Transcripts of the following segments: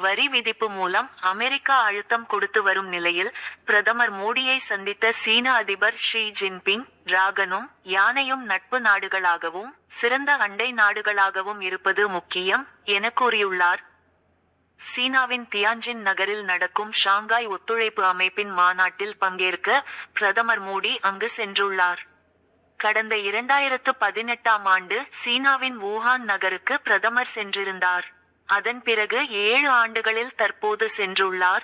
வரி விதிப்பு மூலம் அமெரிக்கா அழுத்தம் கொடுத்து வரும் நிலையில் பிரதமர் மோடியை சந்தித்த சீன அதிபர் ஷி ஜின்பிங், டிராகனும் யானையும் நட்பு நாடுகளாகவும் சிறந்த அண்டை நாடுகளாகவும் இருப்பது முக்கியம் என கூறியுள்ளார். சீனாவின் தியான்ஜின் நகரில் நடக்கும் ஷாங்காய் ஒத்துழைப்பு அமைப்பின் மாநாட்டில் பங்கேற்க பிரதமர் மோடி அங்கு சென்றுள்ளார். கடந்த 2018ஆம் ஆண்டு சீனாவின் வூஹான் நகருக்கு பிரதமர் சென்றிருந்தார். அதன் பிறகு 7 ஆண்டுகளில் தற்போது சென்றுள்ளார்.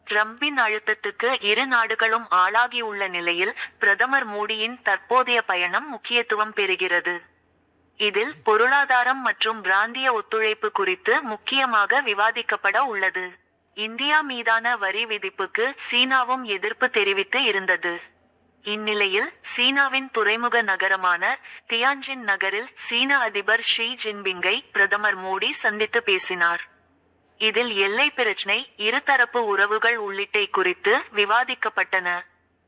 ட்ரம்பின் அழுத்தத்துக்கு இரு நாடுகளும் ஆளாகியுள்ள நிலையில் பிரதமர் மோடியின் தற்போதைய பயணம் முக்கியத்துவம் பெறுகிறது. இதில் பொருளாதாரம் மற்றும் பிராந்திய ஒத்துழைப்பு குறித்து முக்கியமாக விவாதிக்கப்பட உள்ளது. இந்தியா மீதான வரி விதிப்புக்கு சீனாவும் எதிர்ப்பு தெரிவித்து இருந்தது. இந்நிலையில் சீனாவின் துறைமுக நகரமான தியான்ஜின் நகரில் சீன அதிபர் ஷி ஜின்பிங்கை பிரதமர் மோடி சந்தித்து பேசினார். இதில் எல்லை பிரச்சினை, இருதரப்பு உறவுகள் உள்ளிட்டை குறித்து விவாதிக்கப்பட்டன.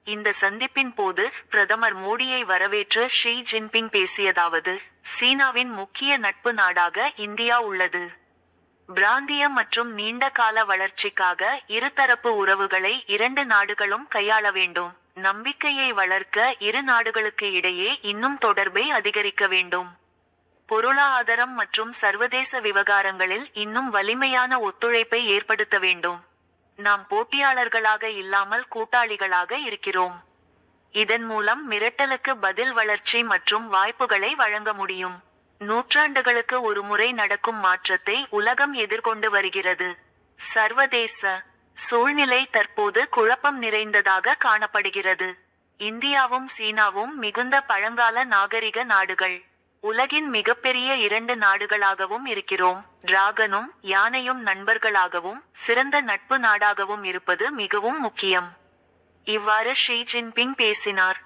இந்த சந்திப்பின் போது பிரதமர் மோடியை வரவேற்று ஷி ஜின்பிங் பேசியதாவது: சீனாவின் முக்கிய நட்பு நாடாக இந்தியா உள்ளது. பிராந்திய மற்றும் நீண்ட கால வளர்ச்சிக்காக இருதரப்பு உறவுகளை இரண்டு நாடுகளும் கையாள வேண்டும். நம்பிக்கையை வளர்க்க இரு நாடுகளுக்கு இடையே இன்னும் தொடர்பை அதிகரிக்க வேண்டும். பொருளாதாரம் மற்றும் சர்வதேச விவகாரங்களில் இன்னும் வலிமையான ஒத்துழைப்பை ஏற்படுத்த வேண்டும். நாம் போட்டியாளர்களாக இல்லாமல் கூட்டாளிகளாக இருக்கிறோம். இதன் மூலம் மிரட்டலுக்கு பதில் வளர்ச்சி மற்றும் வாய்ப்புகளை வழங்க முடியும். நூற்றாண்டுகளுக்கு ஒரு முறை நடக்கும் மாற்றத்தை உலகம் எதிர்கொண்டு வருகிறது. சர்வதேச சூழ்நிலை தற்போது குழப்பம் நிறைந்ததாக காணப்படுகிறது. இந்தியாவும் சீனாவும் மிகுந்த பழங்கால நாகரிக நாடுகள். உலகின் மிகப்பெரிய 2 நாடுகளாகவும் இருக்கிறோம். டிராகனும் யானையும் நண்பர்களாகவும் சிறந்த நட்பு நாடாகவும் இருப்பது மிகவும் முக்கியம். இவ்வாறு ஷி ஜின்பிங் பேசினார்.